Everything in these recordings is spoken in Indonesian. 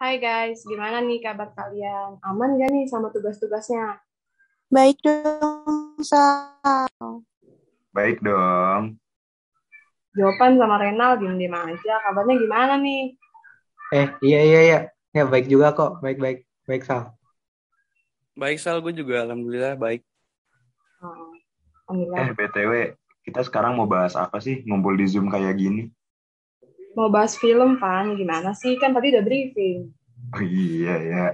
Hai guys, gimana nih kabar kalian? Aman gak nih sama tugas-tugasnya? Baik dong, Sal. Baik dong. Jawaban sama Renal diem-diem aja. Kabarnya gimana nih? Iya iya iya. Ya baik juga kok. Baik baik baik Sal. Baik, Sal, gue juga alhamdulillah baik. Oh, Alhamdulillah. BTW, kita sekarang mau bahas apa sih ngumpul di Zoom kayak gini? Mau bahas film, Pan. Gimana sih? Kan tadi udah briefing. Oh iya ya.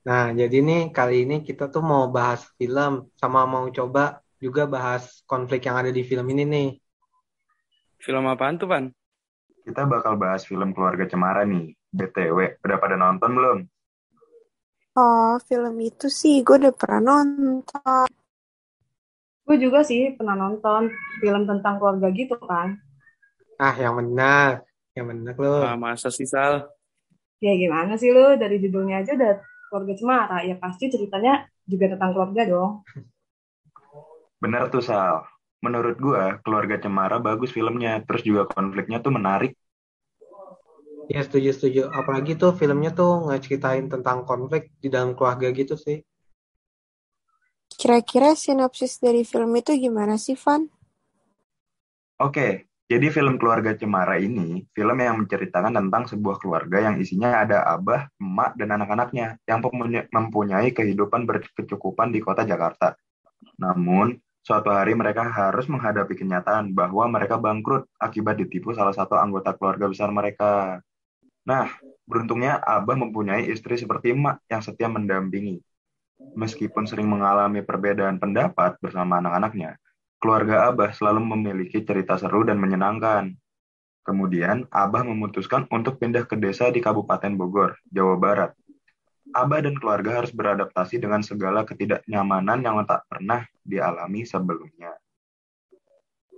Nah, jadi nih kali ini kita tuh mau bahas film sama mau coba juga bahas konflik yang ada di film ini nih. Film apaan tuh, Pan? Kita bakal bahas film Keluarga Cemara nih. BTW, udah pada nonton belum? Oh, film itu sih gue udah pernah nonton. Gue juga sih pernah nonton film tentang keluarga gitu kan. Ah, yang benar. Yang benar loh. Masa sih, Sal? Ya gimana sih lu? Dari judulnya aja udah keluarga Cemara. Ya pasti ceritanya juga tentang keluarga dong. Bener tuh, Sal. Menurut gua, Keluarga Cemara bagus filmnya. Terus juga konfliknya tuh menarik. Ya setuju setuju. Apalagi tuh filmnya tuh ngeceritain tentang konflik di dalam keluarga gitu sih. Kira-kira sinopsis dari film itu gimana sih, Van? Oke, jadi film Keluarga Cemara ini film yang menceritakan tentang sebuah keluarga yang isinya ada abah, emak, dan anak-anaknya yang mempunyai kehidupan berkecukupan di kota Jakarta. Namun, suatu hari mereka harus menghadapi kenyataan bahwa mereka bangkrut akibat ditipu salah satu anggota keluarga besar mereka. Nah, beruntungnya Abah mempunyai istri seperti emak yang setia mendampingi. Meskipun sering mengalami perbedaan pendapat bersama anak-anaknya, keluarga Abah selalu memiliki cerita seru dan menyenangkan. Kemudian, Abah memutuskan untuk pindah ke desa di Kabupaten Bogor, Jawa Barat. Abah dan keluarga harus beradaptasi dengan segala ketidaknyamanan yang tak pernah dialami sebelumnya.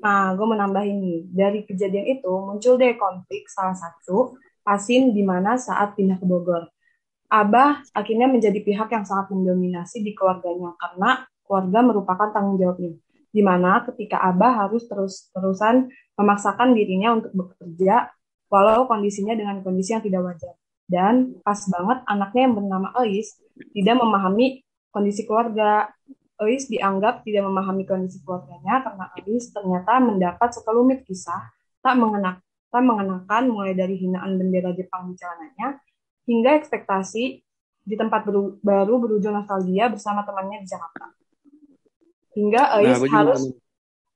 Nah, gue mau nambahin nih. Dari kejadian itu muncul deh konflik salah satu pasin di mana saat pindah ke Bogor. Abah akhirnya menjadi pihak yang sangat mendominasi di keluarganya karena keluarga merupakan tanggung jawabnya. Di mana ketika Abah harus terus-terusan memaksakan dirinya untuk bekerja walau kondisinya dengan kondisi yang tidak wajar. Dan pas banget anaknya yang bernama Ois tidak memahami kondisi keluarga. Ois dianggap tidak memahami kondisi keluarganya karena Ois ternyata mendapat sekelumit kisah tak mengenakan mulai dari hinaan bendera Jepang di celananya hingga ekspektasi di tempat baru berujung nostalgia bersama temannya di Jakarta. Hingga Nah, Ais gue juga harus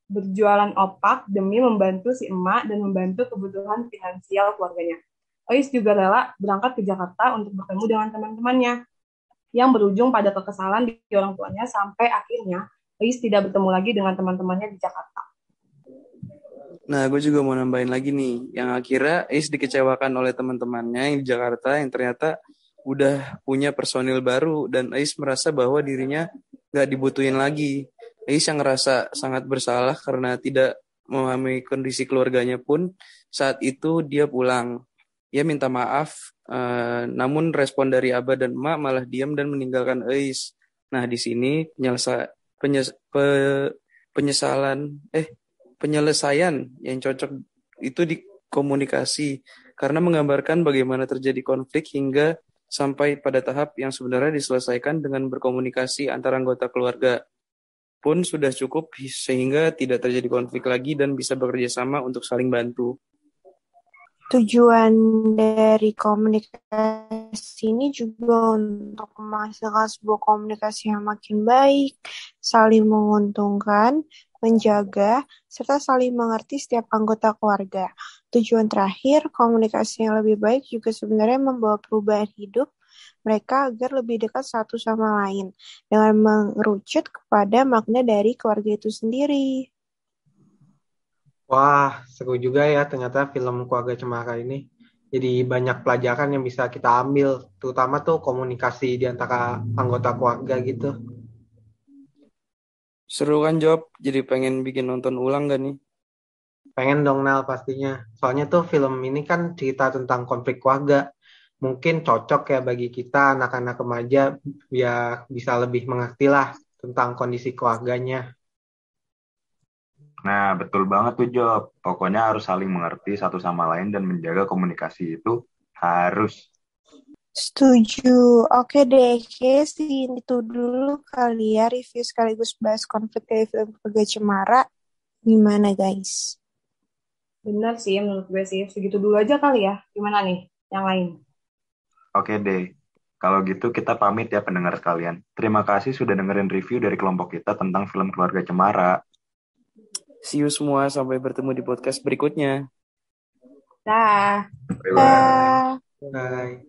berjualan opak demi membantu si emak dan membantu kebutuhan finansial keluarganya. Ais juga rela berangkat ke Jakarta untuk bertemu dengan teman-temannya yang berujung pada kekesalan di orang tuanya sampai akhirnya Ais tidak bertemu lagi dengan teman-temannya di Jakarta. Nah, gue juga mau nambahin lagi nih, yang akhirnya Ace dikecewakan oleh teman-temannya yang di Jakarta yang ternyata udah punya personil baru dan Ace merasa bahwa dirinya gak dibutuhin lagi. Ace yang ngerasa sangat bersalah karena tidak memahami kondisi keluarganya pun saat itu dia pulang. Dia minta maaf, namun respon dari Abah dan Emak malah diam dan meninggalkan Ace. Nah, di sini penyesalan penyelesaian yang cocok itu di komunikasi karena menggambarkan bagaimana terjadi konflik hingga sampai pada tahap yang sebenarnya diselesaikan dengan berkomunikasi antara anggota keluarga pun sudah cukup sehingga tidak terjadi konflik lagi dan bisa bekerja sama untuk saling bantu. Tujuan dari komunikasi ini juga untuk menghasilkan sebuah komunikasi yang makin baik, saling menguntungkan, menjaga, serta saling mengerti setiap anggota keluarga. Tujuan terakhir, komunikasi yang lebih baik juga sebenarnya membawa perubahan hidup mereka agar lebih dekat satu sama lain, dengan mengerucut kepada makna dari keluarga itu sendiri. Wah, seru juga ya ternyata film Keluarga Cemara ini. Jadi banyak pelajaran yang bisa kita ambil, terutama tuh komunikasi di antara anggota keluarga gitu. Seru kan Job? Jadi pengen bikin nonton ulang gak nih? Pengen dong Nel pastinya. Soalnya tuh film ini kan cerita tentang konflik keluarga. Mungkin cocok ya bagi kita anak-anak remaja biar bisa lebih mengerti lah tentang kondisi keluarganya. Nah, betul banget tuh Job. Pokoknya harus saling mengerti satu sama lain dan menjaga komunikasi itu Harus. Setuju. Oke deh, kayak itu dulu kali ya review sekaligus bahas konflik dari film Keluarga Cemara. Gimana guys? Bener sih, menurut gue sih. Segitu dulu aja kali ya. Gimana nih yang lain? Oke deh. Kalau gitu kita pamit ya pendengar sekalian. Terima kasih sudah dengerin review dari kelompok kita tentang film Keluarga Cemara. See you semua, sampai bertemu di podcast berikutnya. Dah. Bye-bye. Dah. Bye.